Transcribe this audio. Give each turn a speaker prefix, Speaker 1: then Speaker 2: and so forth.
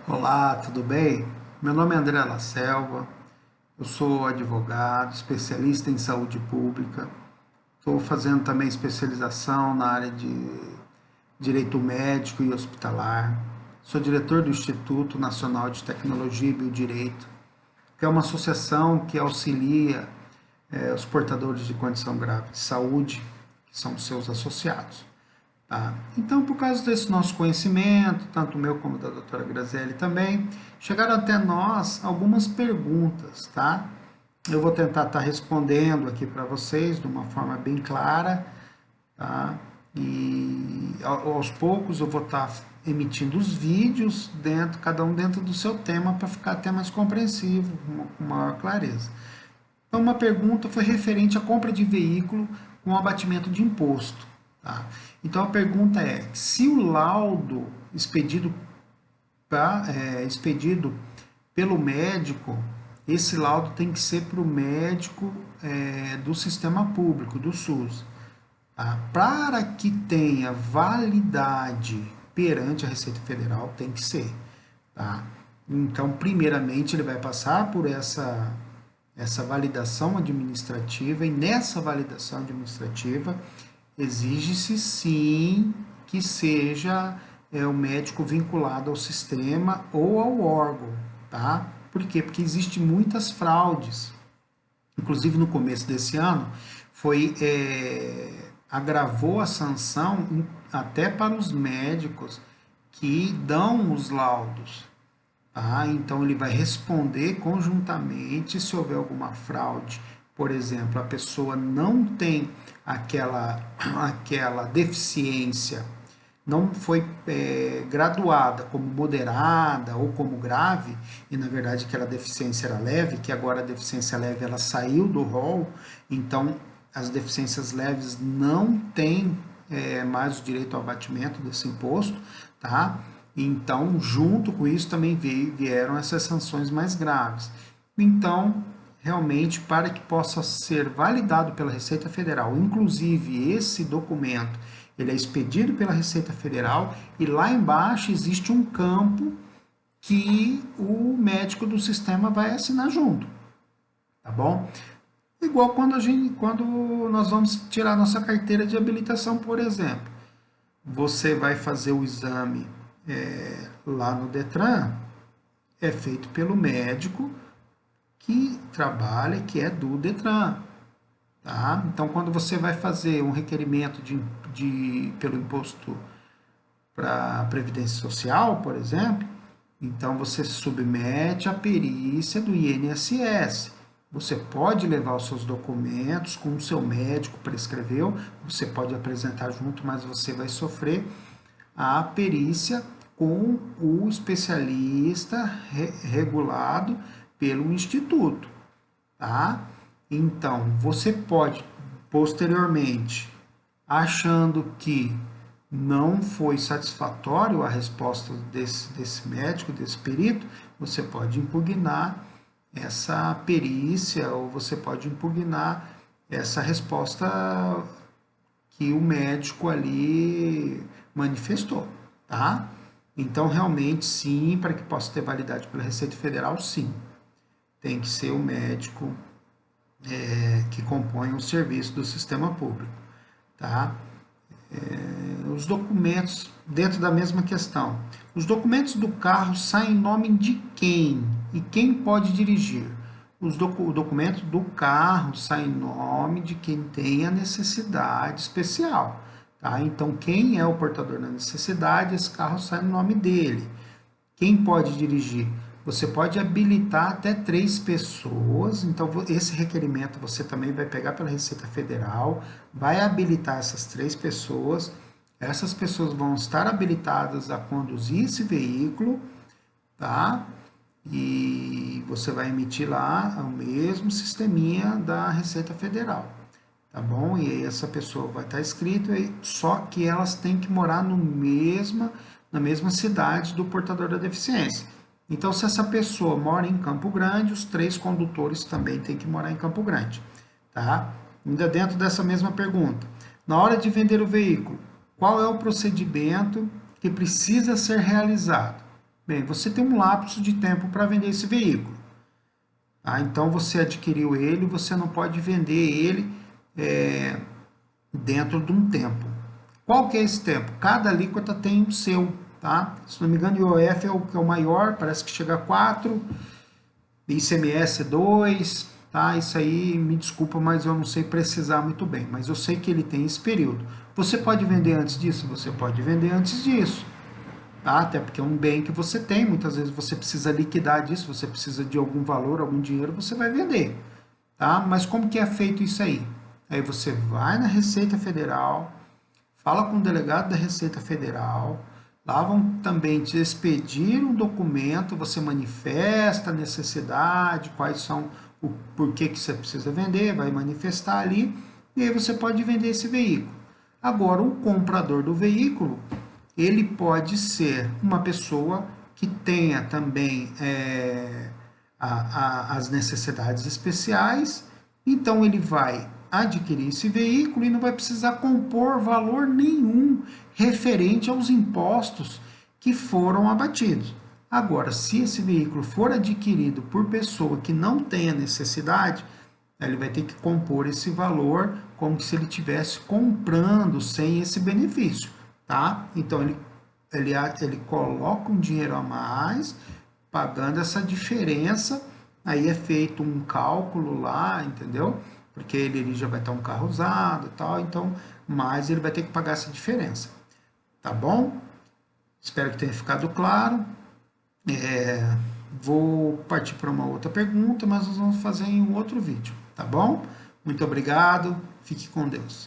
Speaker 1: Olá, tudo bem? Meu nome é André La Selva, eu sou advogado, especialista em saúde pública. Estou fazendo também especialização na área de direito médico e hospitalar. Sou diretor do Instituto Nacional de Tecnologia e Biodireito, que é uma associação que auxilia os portadores de condição grave de saúde, que são seus associados. Tá? Então, por causa desse nosso conhecimento, tanto meu como da doutora Graziele também, chegaram até nós algumas perguntas, tá? Eu vou tentar estar respondendo aqui para vocês de uma forma bem clara, tá? E aos poucos eu vou estar emitindo os vídeos dentro, cada um dentro do seu tema, para ficar até mais compreensivo, com maior clareza. Então, uma pergunta foi referente à compra de veículo com abatimento de imposto. Tá? Então, a pergunta é, se o laudo expedido pelo médico, esse laudo tem que ser para o médico do sistema público, do SUS. Tá? Para que tenha validade perante a Receita Federal, tem que ser. Tá? Então, primeiramente, ele vai passar por essa validação administrativa, e nessa validação administrativa exige-se sim que seja o médico vinculado ao sistema ou ao órgão, tá? Por quê? Porque existem muitas fraudes. Inclusive no começo desse ano agravou a sanção até para os médicos que dão os laudos. Tá? Então, ele vai responder conjuntamente se houver alguma fraude. Por exemplo, a pessoa não tem aquela deficiência, não foi graduada como moderada ou como grave, e na verdade aquela deficiência era leve, que agora a deficiência leve ela saiu do rol, então as deficiências leves não têm mais o direito ao abatimento desse imposto, tá? Então, junto com isso, também vieram essas sanções mais graves. Então, realmente, para que possa ser validado pela Receita Federal, inclusive esse documento, ele é expedido pela Receita Federal e lá embaixo existe um campo que o médico do sistema vai assinar junto, tá bom? Igual quando nós vamos tirar nossa carteira de habilitação, por exemplo. Você vai fazer o exame lá no Detran, é feito pelo médico que trabalha, que é do Detran. Tá? Então, quando você vai fazer um requerimento pelo imposto para a Previdência Social, por exemplo, então você submete a perícia do INSS. Você pode levar os seus documentos, como o seu médico prescreveu, você pode apresentar junto, mas você vai sofrer a perícia com o especialista regulado pelo Instituto. Tá? Então, você pode, posteriormente, achando que não foi satisfatório a resposta desse médico, desse perito, você pode impugnar essa perícia ou você pode impugnar essa resposta que o médico ali manifestou, tá? Então, realmente, sim, para que possa ter validade pela Receita Federal, sim. Tem que ser o médico que compõe o serviço do sistema público, tá? Os documentos, dentro da mesma questão, os documentos do carro saem em nome de quem? E quem pode dirigir? O documento do carro sai em nome de quem tem a necessidade especial. Tá? Então, quem é o portador da necessidade, esse carro sai no nome dele. Quem pode dirigir? Você pode habilitar até 3 pessoas, então esse requerimento você também vai pegar pela Receita Federal, vai habilitar essas 3 pessoas, essas pessoas vão estar habilitadas a conduzir esse veículo, tá? E você vai emitir lá o mesmo sisteminha da Receita Federal, tá bom? E aí essa pessoa vai estar escrito, só que elas têm que morar na mesma cidade do portador da deficiência. Então, se essa pessoa mora em Campo Grande, os 3 condutores também têm que morar em Campo Grande, tá? Ainda dentro dessa mesma pergunta, na hora de vender o veículo, qual é o procedimento que precisa ser realizado? Bem, você tem um lapso de tempo para vender esse veículo. Tá? Então, você adquiriu ele, você não pode vender ele dentro de um tempo. Qual que é esse tempo? Cada alíquota tem o seu, tá? Se não me engano, o IOF é o que é o maior, parece que chega a 4, ICMS 2, tá? Isso aí, me desculpa, mas eu não sei precisar muito bem, mas eu sei que ele tem esse período. Você pode vender antes disso? Você pode vender antes disso, tá? Até porque é um bem que você tem, muitas vezes você precisa liquidar disso, você precisa de algum valor, algum dinheiro, você vai vender, tá? Mas como que é feito isso aí? Aí você vai na Receita Federal, fala com o delegado da Receita Federal, lá vão também te expedir um documento, você manifesta a necessidade, quais são o porquê que você precisa vender, vai manifestar ali, e aí você pode vender esse veículo. Agora, o comprador do veículo, ele pode ser uma pessoa que tenha também as necessidades especiais, então ele vai adquirir esse veículo e não vai precisar compor valor nenhum referente aos impostos que foram abatidos. Agora, se esse veículo for adquirido por pessoa que não tenha necessidade, ele vai ter que compor esse valor como se ele estivesse comprando sem esse benefício, tá? Então, ele coloca um dinheiro a mais, pagando essa diferença, aí é feito um cálculo lá, entendeu? Porque ele já vai estar um carro usado e tal, então, mas ele vai ter que pagar essa diferença, tá bom? Espero que tenha ficado claro. Vou partir para uma outra pergunta, mas nós vamos fazer em um outro vídeo, tá bom? Muito obrigado, fique com Deus.